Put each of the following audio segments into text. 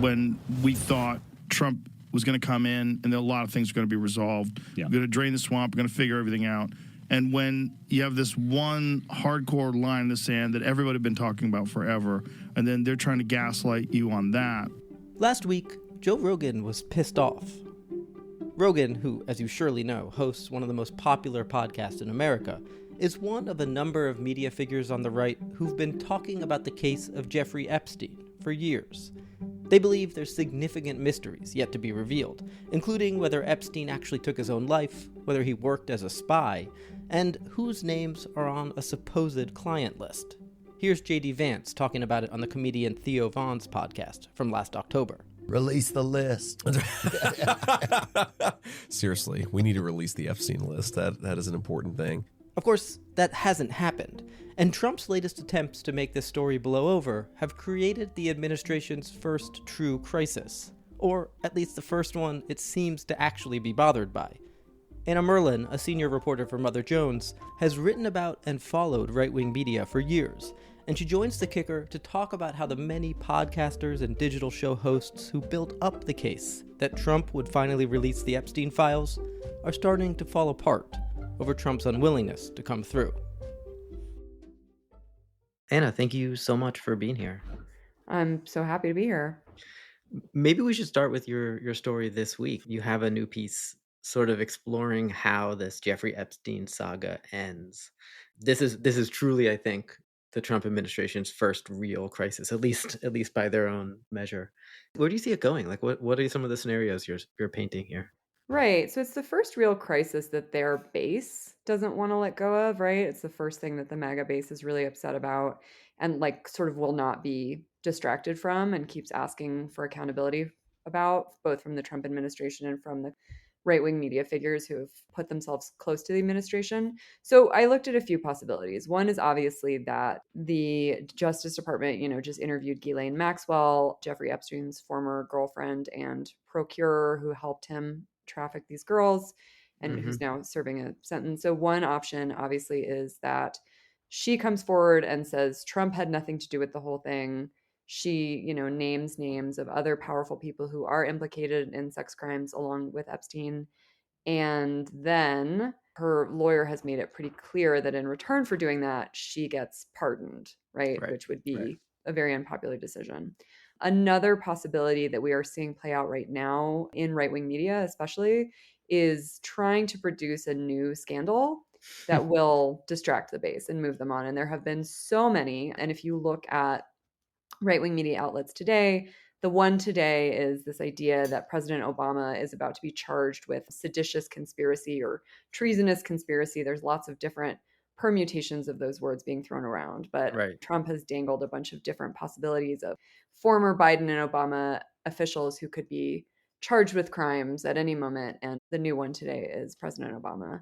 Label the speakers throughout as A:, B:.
A: when we thought Trump was going to come in and a lot of things are going to be resolved.
B: Yeah.
A: We're going to drain the swamp. We're going to figure everything out. And when you have this one hardcore line in the sand that everybody had been talking about forever, and then they're trying to gaslight you on that.
C: Last week, Joe Rogan was pissed off. Rogan, who, as you surely know, hosts one of the most popular podcasts in America, is one of a number of media figures on the right who've been talking about the case of Jeffrey Epstein for years. They believe there's significant mysteries yet to be revealed, including whether Epstein actually took his own life, whether he worked as a spy, and whose names are on a supposed client list. Here's J.D. Vance talking about it on the comedian Theo Von's podcast from last October.
D: Release the list.
E: Seriously, we need to release the Epstein list. That is an important thing.
C: Of course, that hasn't happened, and Trump's latest attempts to make this story blow over have created the administration's first true crisis, or at least the first one it seems to actually be bothered by. Anna Merlan, a senior reporter for Mother Jones, has written about and followed right-wing media for years, and she joins The Kicker to talk about how the many podcasters and digital show hosts who built up the case that Trump would finally release the Epstein files are starting to fall apart over Trump's unwillingness to come through. Anna, thank you so much for being here.
F: I'm so happy to be here.
C: Maybe we should start with your story this week. You have a new piece sort of exploring how this Jeffrey Epstein saga ends. This is truly, I think, the Trump administration's first real crisis, at least by their own measure. Where do you see it going? Like, what are some of the scenarios you're painting here?
F: Right. So it's the first real crisis that their base doesn't want to let go of, right? It's the first thing that the MAGA base is really upset about and like sort of will not be distracted from and keeps asking for accountability about, both from the Trump administration and from the right-wing media figures who have put themselves close to the administration. So I looked at a few possibilities. One is obviously that the Justice Department, just interviewed Ghislaine Maxwell, Jeffrey Epstein's former girlfriend and procurer who helped him traffic these girls and who's now serving a sentence. So one option obviously is that she comes forward and says Trump had nothing to do with the whole thing. She, names names of other powerful people who are implicated in sex crimes along with Epstein. And then her lawyer has made it pretty clear that in return for doing that, she gets pardoned, right? Which would be a very unpopular decision. Another possibility that we are seeing play out right now in right-wing media, especially, is trying to produce a new scandal that will distract the base and move them on. And there have been so many. And if you look at right-wing media outlets today, the one today is this idea that President Obama is about to be charged with seditious conspiracy or treasonous conspiracy. There's lots of different permutations of those words being thrown around, but Trump has dangled a bunch of different possibilities of former Biden and Obama officials who could be charged with crimes at any moment. And the new one today is President Obama.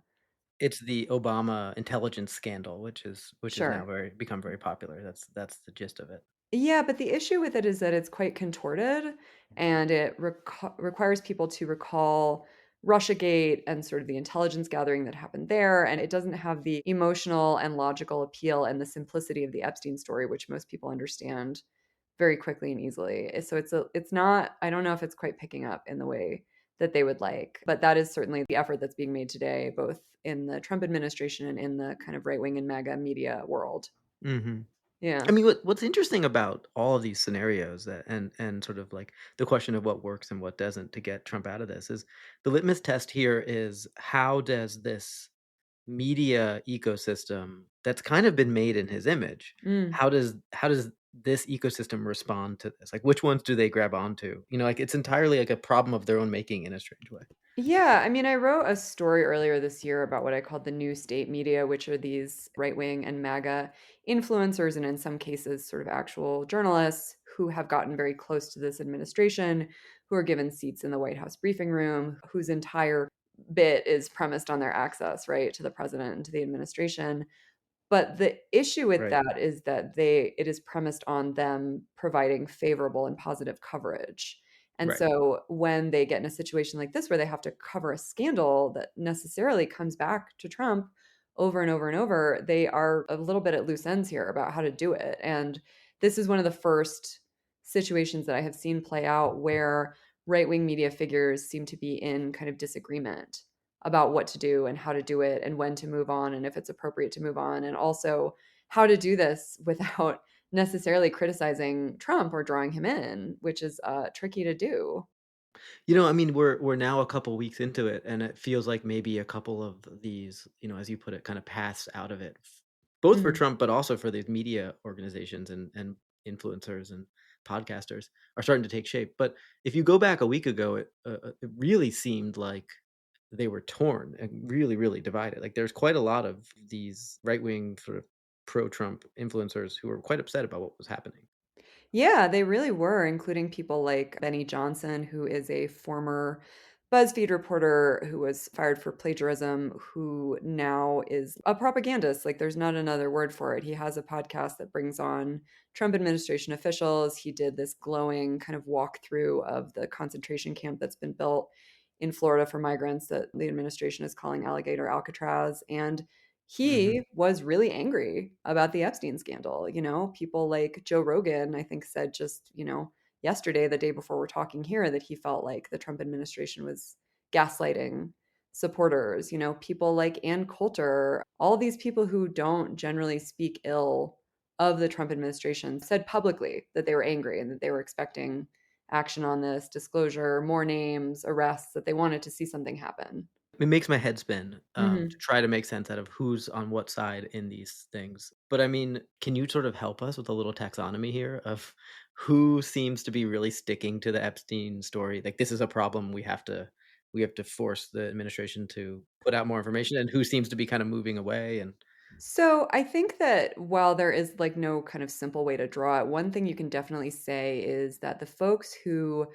C: It's the Obama intelligence scandal, which is now become very popular. That's the gist of it.
F: Yeah, but the issue with it is that it's quite contorted, and it requires people to recall Russiagate and sort of the intelligence gathering that happened there, and it doesn't have the emotional and logical appeal and the simplicity of the Epstein story, which most people understand very quickly and easily. So it's not, I don't know if it's quite picking up in the way that they would like, but that is certainly the effort that's being made today, both in the Trump administration and in the kind of right-wing and MAGA media world.
C: Mm-hmm.
F: Yeah.
C: I mean, what's interesting about all of these scenarios and sort of like the question of what works and what doesn't to get Trump out of this is the litmus test here is how does this media ecosystem that's kind of been made in his image, how does this ecosystem respond to this? Like, which ones do they grab onto? Like it's entirely like a problem of their own making in a strange way.
F: Yeah, I mean, I wrote a story earlier this year about what I called the new state media, which are these right-wing and MAGA influencers, and in some cases, sort of actual journalists who have gotten very close to this administration, who are given seats in the White House briefing room, whose entire bit is premised on their access, right, to the president and to the administration. But the issue with that is that it is premised on them providing favorable and positive coverage. And so when they get in a situation like this where they have to cover a scandal that necessarily comes back to Trump over and over and over, they are a little bit at loose ends here about how to do it. And this is one of the first situations that I have seen play out where right-wing media figures seem to be in kind of disagreement about what to do and how to do it and when to move on and if it's appropriate to move on, and also how to do this without necessarily criticizing Trump or drawing him in, which is tricky to do.
C: I mean, we're now a couple weeks into it, and it feels like maybe a couple of these, as you put it, kind of paths out of it, both for
F: Mhm.
C: Trump, but also for these media organizations and influencers and podcasters are starting to take shape. But if you go back a week ago, it really seemed like they were torn and really, really divided. Like there's quite a lot of these right wing sort of pro Trump influencers who were quite upset about what was happening.
F: Yeah, they really were, including people like Benny Johnson, who is a former BuzzFeed reporter who was fired for plagiarism, who now is a propagandist. Like, there's not another word for it. He has a podcast that brings on Trump administration officials. He did this glowing kind of walkthrough of the concentration camp that's been built in Florida for migrants that the administration is calling Alligator Alcatraz. And
C: Hmm.
F: he was really angry about the Epstein scandal. People like Joe Rogan, I think, said just, yesterday, the day before we're talking here, that he felt like the Trump administration was gaslighting supporters. People like Ann Coulter, all these people who don't generally speak ill of the Trump administration said publicly that they were angry and that they were expecting action on this, disclosure, more names, arrests, that they wanted to see something happen.
C: It makes my head spin to
F: Hmm.
C: try to make sense out of who's on what side in these things. But I mean, can you sort of help us with a little taxonomy here of who seems to be really sticking to the Epstein story? Like this is a problem we have to force the administration to put out more information, and who seems to be kind of moving away and
F: So I think that while there is like no kind of simple way to draw it, one thing you can definitely say is that the folks who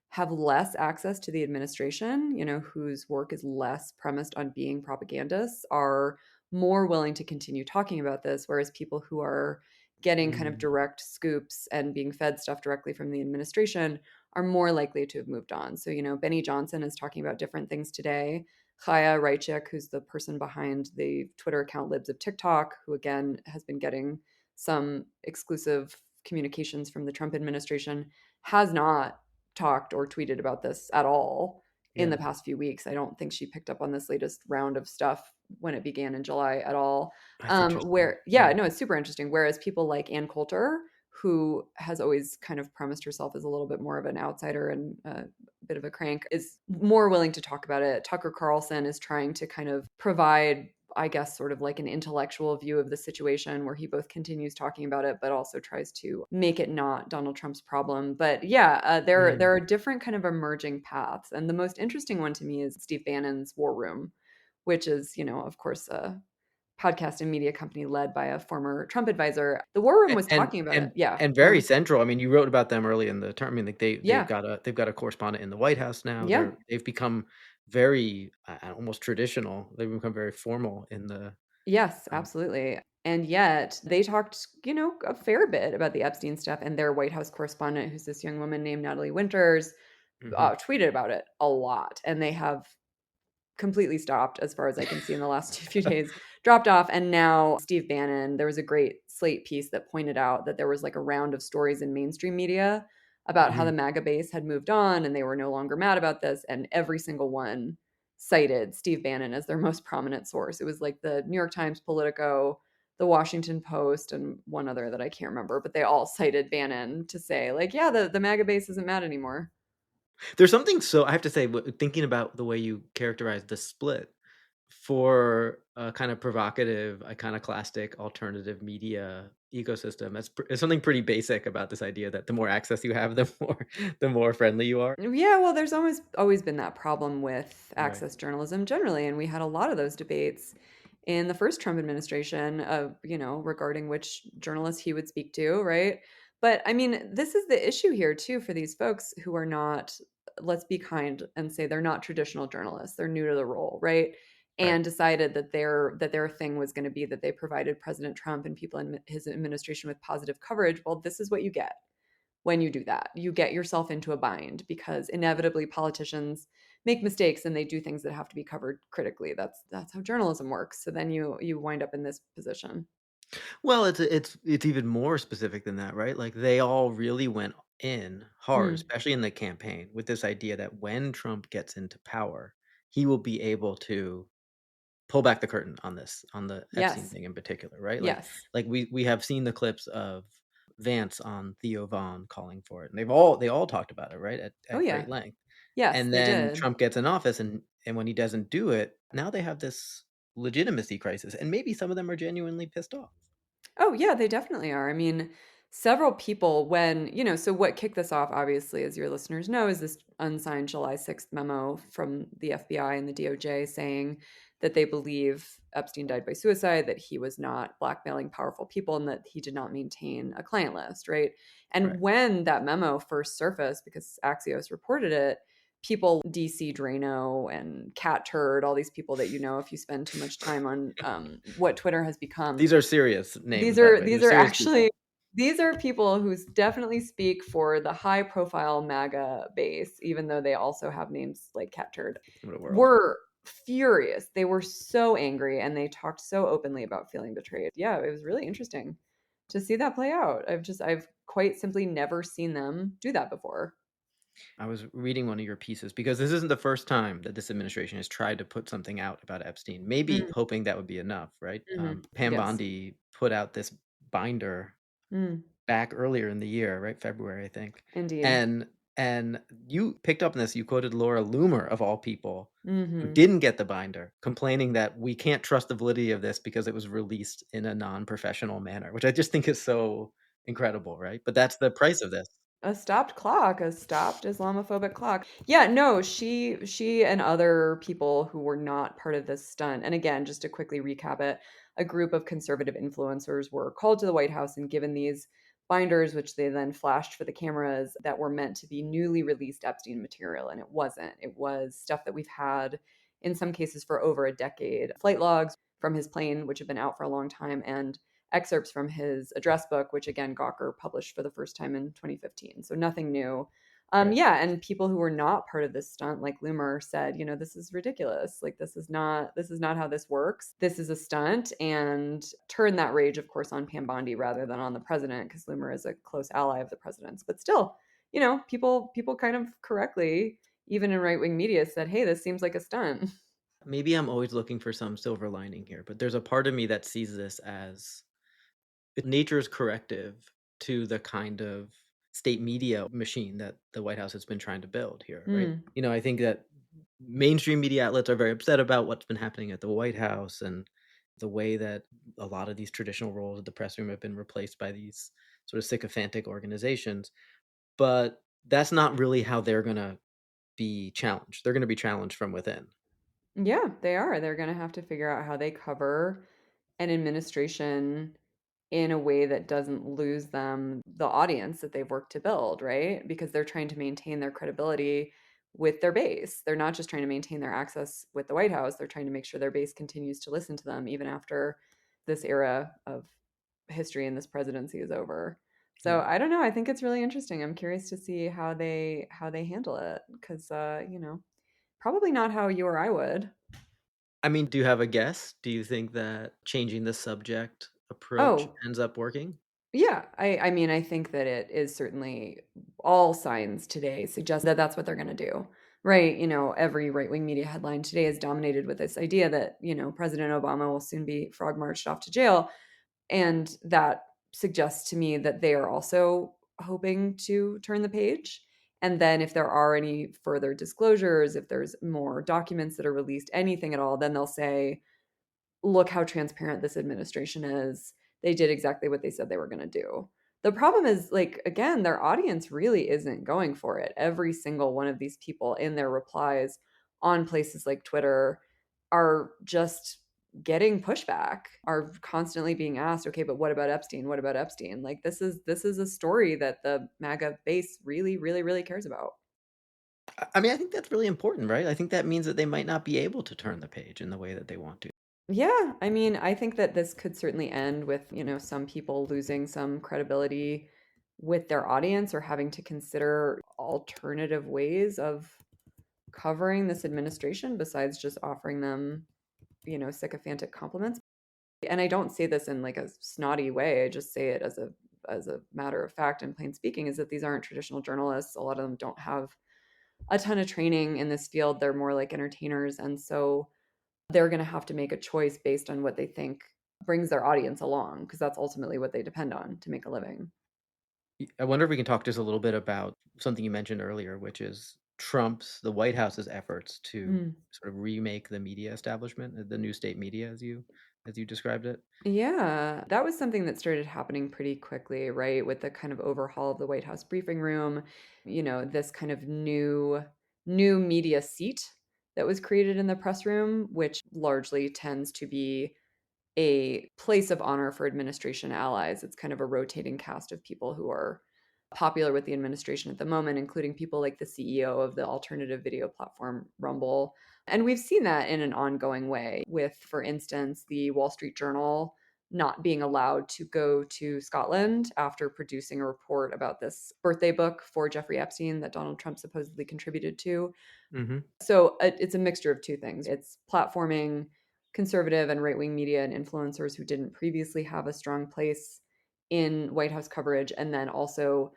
F: have less access to the administration, whose work is less premised on being propagandists, are more willing to continue talking about this, whereas people who are getting kind of
C: Mm,
F: direct scoops and being fed stuff directly from the administration are more likely to have moved on. So, Benny Johnson is talking about different things today. Chaya Raichik, who's the person behind the Twitter account Libs of TikTok, who again has been getting some exclusive communications from the Trump administration, has not talked or tweeted about this at all in the
C: yeah,
F: past few weeks. I don't think she picked up on this latest round of stuff when it began in July at all.
C: that's interesting.
F: Where, yeah,
C: Yeah.
F: no, it's super interesting. Whereas people like Ann Coulter, who has always kind of premised herself as a little bit more of an outsider and a bit of a crank, is more willing to talk about it. Tucker Carlson is trying to kind of provide, I guess, sort of like an intellectual view of the situation where he both continues talking about it, but also tries to make it not Donald Trump's problem. But yeah, there
C: Mm.
F: are different kind of emerging paths, and the most interesting one to me is Steve Bannon's War Room, which is, of course, a podcast and media company led by a former Trump advisor. The War Room
C: A-
F: was
C: And
F: talking about it.
C: and
F: Yeah.
C: and very central. I mean, you wrote about them early in the term. I mean, like they've
F: Yeah.
C: got a correspondent in the White House now.
F: Yeah.
C: They've become very almost traditional. They've become very formal in the
F: Yes,
C: um,
F: absolutely. And yet they talked, a fair bit about the Epstein stuff, and their White House correspondent, who's this young woman named Natalie Winters,
C: mhm.
F: tweeted about it a lot. And they have completely stopped, as far as I can see in the last few days, dropped off. And now Steve Bannon, there was a great Slate piece that pointed out that there was like a round of stories in mainstream media about how
C: Mhm.
F: the MAGA base had moved on and they were no longer mad about this. And every single one cited Steve Bannon as their most prominent source. It was like the New York Times, Politico, the Washington Post, and one other that I can't remember, but they all cited Bannon to say, like, yeah, the MAGA base isn't mad anymore.
C: There's something so I have to say, thinking about the way you characterize the split for a kind of provocative, iconoclastic, alternative media ecosystem, it's something pretty basic about this idea that the more access you have, the more friendly you are.
F: Yeah, well, there's always been that problem with
C: Right.
F: access journalism generally, and we had a lot of those debates in the first Trump administration of, regarding which journalists he would speak to, right? But I mean, this is the issue here too for these folks who are not, let's be kind and say they're not traditional journalists. They're new to the role, right?
C: Right.
F: And decided that their thing was going to be that they provided President Trump and people in his administration with positive coverage. Well, this is what you get when you do that. You get yourself into a bind because inevitably politicians make mistakes and they do things that have to be covered critically. That's how journalism works. So then you wind up in this position.
C: Well, it's even more specific than that, right? Like they all really went
B: in hard,
F: Mm.
B: especially in the campaign, with this idea that when Trump gets into power, he will be able to pull back the curtain on this, on the Epstein
F: Yes.
B: thing in particular, right?
F: Yes.
B: Like we have seen the clips of Vance on Theo Vaughn calling for it, and they all talked about it, right,
F: Oh
B: at
F: yeah.
B: great length.
F: Yes,
B: And
F: they
B: then
F: did.
B: Trump gets in office, and when he doesn't do it, now they have this legitimacy crisis, and maybe some of them are genuinely pissed off.
F: Oh, yeah, they definitely are. I mean, several people, so what kicked this off, obviously, as your listeners know, is this unsigned July 6th memo from the FBI and the DOJ saying that they believe Epstein died by suicide, that he was not blackmailing powerful people, and that he did not maintain a client list, right?
B: Right.
F: And when that memo first surfaced, because Axios reported it, people, DC Drano and Cat Turd, all these people that if you spend too much time on what Twitter has become,
B: These are serious names,
F: these
B: by the
F: are
B: way.
F: these
B: These are
F: are
B: serious people.
F: actually these are people who definitely speak for the high profile MAGA base, even though they also have names like Cat Turd.
B: What a world.
F: Were furious. They were so angry and they talked so openly about feeling betrayed. Yeah, it was really interesting to see that play out. I've quite simply never seen them do that before.
B: I was reading one of your pieces because this isn't the first time that this administration has tried to put something out about Epstein, maybe
F: Mm,
B: hoping that would be enough, right?
F: mhm.
B: Pam
F: Yes.
B: Bondi put out this binder
F: Mm,
B: back earlier in the year, right? February, I think.
F: indeed.
B: And you picked up on this. You quoted Laura Loomer, of all people, who
F: Hmm.
B: didn't get the binder, complaining that we can't trust the validity of this because it was released in a non-professional manner, which I just think is so incredible, right? But that's the price of this.
F: A stopped clock, a stopped Islamophobic clock. Yeah, no, she and other people who were not part of this stunt. And again, just to quickly recap it, a group of conservative influencers were called to the White House and given these binders, which they then flashed for the cameras, that were meant to be newly released Epstein material. And it wasn't. It was stuff that we've had in some cases for over a decade. Flight logs from his plane, which have been out for a long time, and excerpts from his address book, which again Gawker published for the first time in 2015. So nothing new.
B: Right.
F: Yeah, and people who were not part of this stunt, like Loomer, said, this is ridiculous. Like this is not how this works. This is a stunt, and turned that rage, of course, on Pam Bondi rather than on the president, because Loomer is a close ally of the president's. But still, people kind of correctly, even in right wing media, said, "Hey, this seems like a stunt."
B: Maybe I'm always looking for some silver lining here, but there's a part of me that sees this as nature's corrective to the kind of state media machine that the White House has been trying to build here, right?
F: Mm,
B: I think that mainstream media outlets are very upset about what's been happening at the White House and the way that a lot of these traditional roles at the press room have been replaced by these sort of sycophantic organizations. But that's not really how they're going to be challenged. They're going to be challenged from within.
F: yeah, they are. They're going to have to figure out how they cover an administration in a way that doesn't lose them the audience that they've worked to build, right? Because they're trying to maintain their credibility with their base. They're not just trying to maintain their access with the White House, they're trying to make sure their base continues to listen to them even after this era of history and this presidency is over. So
B: Yeah.
F: I don't know. I think it's really interesting. I'm curious to see how they handle it because probably not how you or I would.
B: I mean, do you have a guess? Do you think that changing the subject approach
F: Oh,
B: ends up working?
F: yeah, I mean, I think that it is certainly all signs today suggest that that's what they're going to do. Right. Every right wing media headline today is dominated with this idea that, President Obama will soon be frog marched off to jail. And that suggests to me that they are also hoping to turn the page. And then if there are any further disclosures, if there's more documents that are released, anything at all, then they'll say, look how transparent this administration is. They did exactly what they said they were going to do. The problem is, like, again, their audience really isn't going for it. Every single one of these people in their replies on places like Twitter are just getting pushback, are constantly being asked, okay, but what about Epstein? What about Epstein? Like this is a story that the MAGA base really, really, really cares about.
B: I mean, I think that's really important, right? I think that means that they might not be able to turn the page in the way that they want to.
F: Yeah, I mean, I think that this could certainly end with, some people losing some credibility with their audience or having to consider alternative ways of covering this administration besides just offering them, sycophantic compliments. And I don't say this in like a snotty way. I just say it as as a matter of fact and plain speaking, is that these aren't traditional journalists. A lot of them don't have a ton of training in this field. They're more like entertainers. And so they're going to have to make a choice based on what they think brings their audience along, because that's ultimately what they depend on to make a living.
B: I wonder if we can talk just a little bit about something you mentioned earlier, which is the White House's efforts to
F: Mm.
B: sort of remake the media establishment, the new state media, as you described it.
F: Yeah, that was something that started happening pretty quickly, right? With the kind of overhaul of the White House briefing room, this kind of new media seat that was created in the press room, which largely tends to be a place of honor for administration allies. It's kind of a rotating cast of people who are popular with the administration at the moment, including people like the CEO of the alternative video platform Rumble. And we've seen that in an ongoing way with, for instance, the Wall Street Journal not being allowed to go to Scotland after producing a report about this birthday book for Jeffrey Epstein that Donald Trump supposedly contributed to.
B: Mm-hmm.
F: So it's a mixture of two things. It's platforming conservative and right-wing media and influencers who didn't previously have a strong place in White House coverage, and then also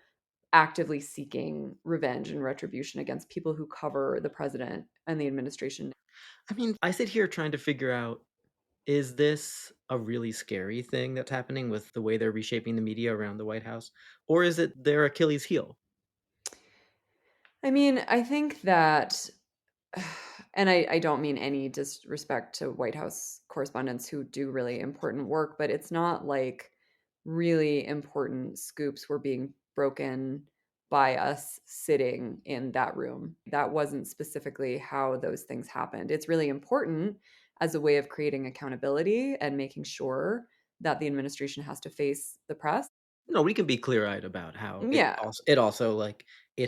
F: actively seeking revenge and retribution against people who cover the president and the administration.
B: I mean, I sit here trying to figure out, is this a really scary thing that's happening with the way they're reshaping the media around the White House? Or is it their Achilles heel?
F: I mean, I think that, and I don't mean any disrespect to White House correspondents who do really important work, but it's not like really important scoops were being broken by us sitting in that room. That wasn't specifically how those things happened. It's really important as a way of creating accountability and making sure that the administration has to face the press.
B: No, we can be clear-eyed about how
F: Yeah.
B: it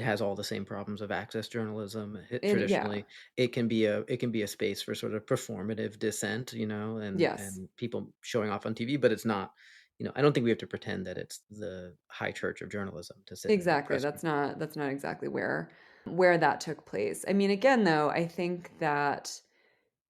B: has all the same problems of access journalism.
F: Yeah.
B: Traditionally, it can be a space for sort of performative dissent, and
F: Yes.
B: people showing off on TV, but it's not, I don't think we have to pretend that it's the high church of journalism to sit in that
F: Exactly.
B: press room.
F: That's not exactly where that took place. I mean, again though, I think that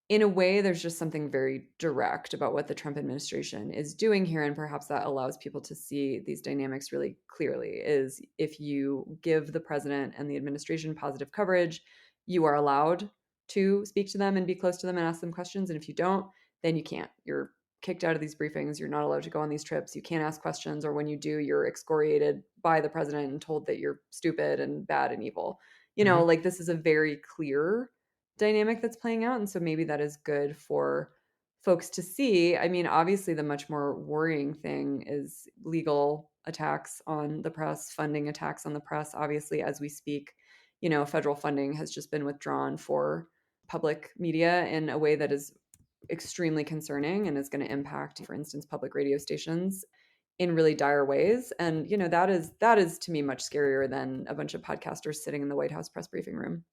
F: in a way there's just something very direct about what the Trump administration is doing here, and perhaps that allows people to see these dynamics really clearly. Is if you give the president and the administration positive coverage, you are allowed to speak to them and be close to them and ask them questions, and if you don't, then you can't. You're kicked out of these briefings, you're not allowed to go on these trips, you can't ask questions, or when you do, you're excoriated by the president and told that you're stupid and bad and evil.
B: Mhm.
F: Like, this is a very clear dynamic that's playing out, and so maybe that is good for folks to see. I mean, obviously the much more worrying thing is legal attacks on the press, funding attacks on the press. Obviously, as we speak, federal funding has just been withdrawn for public media in a way that is extremely concerning and is going to impact, for instance, public radio stations in really dire ways. And that is to me much scarier than a bunch of podcasters sitting in the White House press briefing room.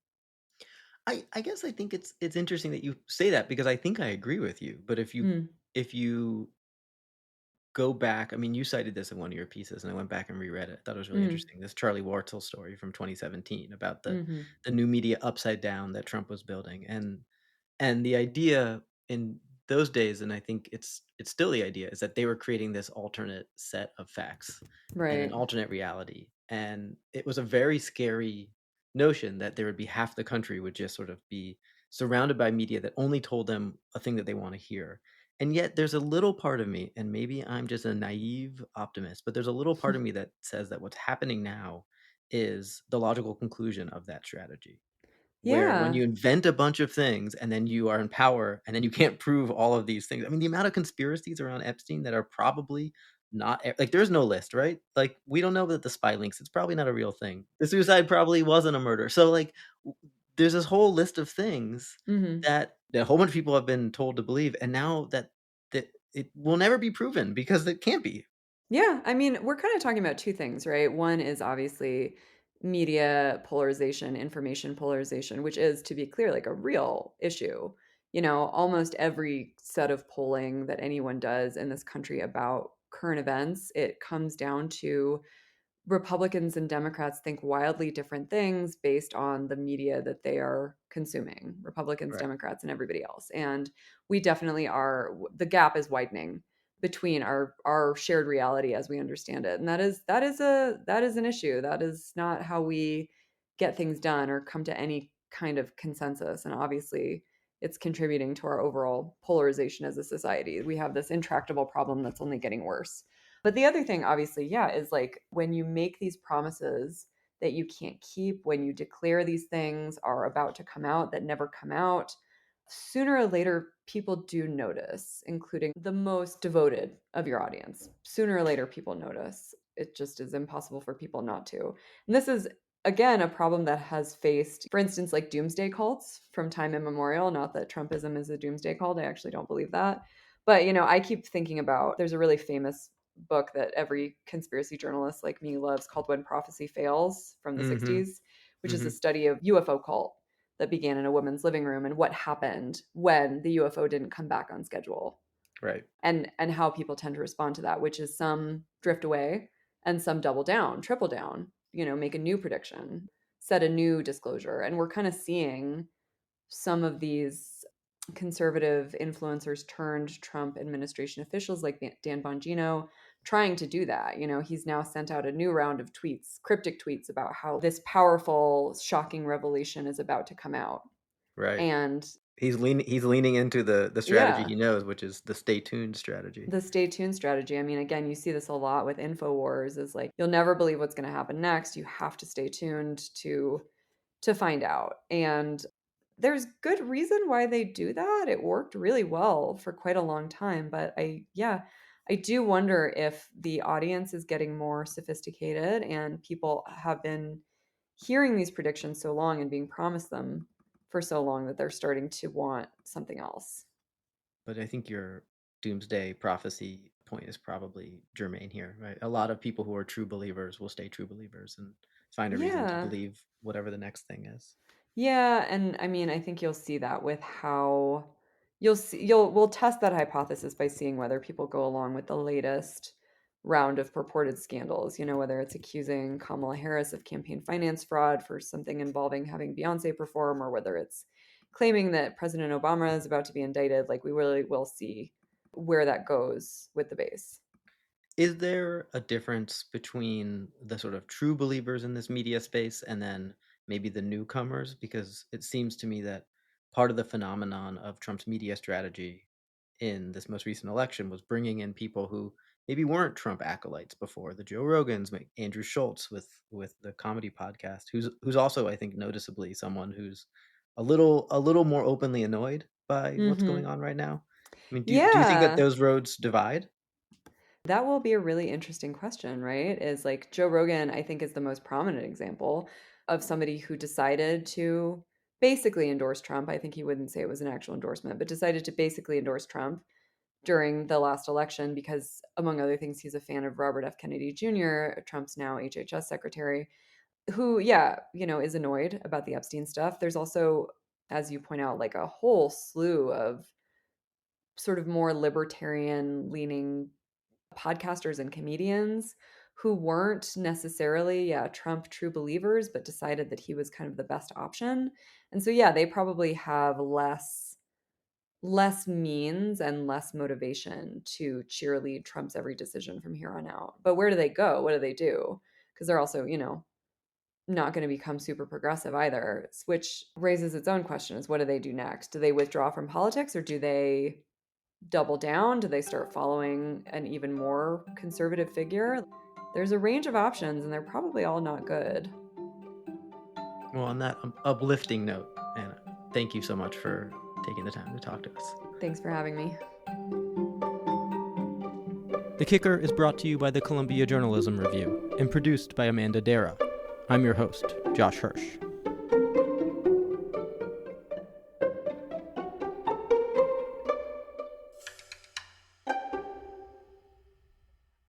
B: I guess I think it's interesting that you say that, because I think I agree with you. But
F: Mm,
B: if you go back, I mean, you cited this in one of your pieces, and I went back and reread it. I thought it was really
F: mm,
B: interesting. This Charlie Warzel story from 2017 about the
F: hmm
B: the new media upside down that Trump was building, and the idea in those days, and I think it's still the idea, is that they were creating this alternate set of facts and an
F: right.
B: alternate reality, and it was a very scary notion that there would be half the country would just sort of be surrounded by media that only told them a thing that they want to hear. And yet there's a little part of me, and maybe I'm just a naive optimist, but there's a little part of me that says that what's happening now is the logical conclusion of that strategy, where when
F: Yeah.
B: you invent a bunch of things and then you are in power and then you can't prove all of these things. I mean, the amount of conspiracies around Epstein that are probably not like, there's no list, right? Like, we don't know that the spy links, it's probably not a real thing. The suicide probably wasn't a murder. So like, there's this whole list of things
F: hmm
B: that a whole bunch of people have been told to believe, and now that it will never be proven because it can't be.
F: Yeah. I mean, we're kind of talking about two things, right? One is obviously media polarization, information polarization, which is, to be clear, like a real issue. Almost every set of polling that anyone does in this country about current events, it comes down to Republicans and Democrats think wildly different things based on the media that they are consuming, Republicans,
B: Right.
F: Democrats, and everybody else. And we definitely the gap is widening between our shared reality as we understand it. And that is an issue. That is not how we get things done or come to any kind of consensus. And obviously it's contributing to our overall polarization as a society. We have this intractable problem that's only getting worse. But the other thing, obviously, yeah, is like when you make these promises that you can't keep, when you declare these things are about to come out that never come out, sooner or later, people do notice, including the most devoted of your audience. Sooner or later, people notice. It just is impossible for people not to. And this is, again, a problem that has faced, for instance, like doomsday cults from time immemorial. Not that Trumpism is a doomsday cult. I actually don't believe that. But, I keep thinking about, there's a really famous book that every conspiracy journalist like me loves called When Prophecy Fails from the 60s, which is a study of UFO cult that began in a woman's living room and what happened when the UFO didn't come back on schedule.
B: Right.
F: And how people tend to respond to that, which is some drift away and some double down, triple down, make a new prediction, set a new disclosure. And we're kind of seeing some of these conservative influencers turned Trump administration officials like Dan Bongino trying to do that. He's now sent out a new round of tweets, cryptic tweets about how this powerful, shocking revelation is about to come out.
B: Right.
F: And
B: he's leaning into the strategy
F: Yeah.
B: he knows, which is the stay tuned strategy.
F: The stay tuned strategy. I mean, again, you see this a lot with InfoWars, is like, you'll never believe what's going to happen next. You have to stay tuned to find out. And there's good reason why they do that. It worked really well for quite a long time. But I do wonder if the audience is getting more sophisticated and people have been hearing these predictions so long and being promised them for so long that they're starting to want something else.
B: But I think your doomsday prophecy point is probably germane here, right? A lot of people who are true believers will stay true believers and find a reason to believe whatever the next thing is.
F: Yeah, and I mean, I think you'll see that with how we'll test that hypothesis by seeing whether people go along with the latest round of purported scandals, whether it's accusing Kamala Harris of campaign finance fraud for something involving having Beyonce perform, or whether it's claiming that President Obama is about to be indicted. Like, we really will see where that goes with the base.
B: Is there a difference between the sort of true believers in this media space and then maybe the newcomers? Because it seems to me that part of the phenomenon of Trump's media strategy in this most recent election was bringing in people who maybe weren't Trump acolytes before, the Joe Rogans, Andrew Schultz with the comedy podcast, who's also, I think, noticeably someone who's a little more openly annoyed by what's going on right now. I mean, do you think that those roads divide?
F: That will be a really interesting question, right? Is like Joe Rogan, I think, is the most prominent example of somebody who decided to basically endorse Trump. I think he wouldn't say it was an actual endorsement, but decided to basically endorse Trump during the last election because, among other things, he's a fan of Robert F. Kennedy Jr., Trump's now HHS secretary, who, is annoyed about the Epstein stuff. There's also, as you point out, like a whole slew of sort of more libertarian leaning podcasters and comedians who weren't necessarily Trump true believers, but decided that he was kind of the best option. And so, they probably have less means and less motivation to cheerlead Trump's every decision from here on out. But where do they go? What do they do? Because they're also, not going to become super progressive either, which raises its own questions. What do they do next? Do they withdraw from politics, or do they double down? Do they start following an even more conservative figure? There's a range of options, and they're probably all not good.
B: Well, on that uplifting note, Anna, thank you so much for taking the time to talk to us.
F: Thanks for having me.
C: The Kicker is brought to you by the Columbia Journalism Review and produced by Amanda Dara. I'm your host, Josh Hirsch.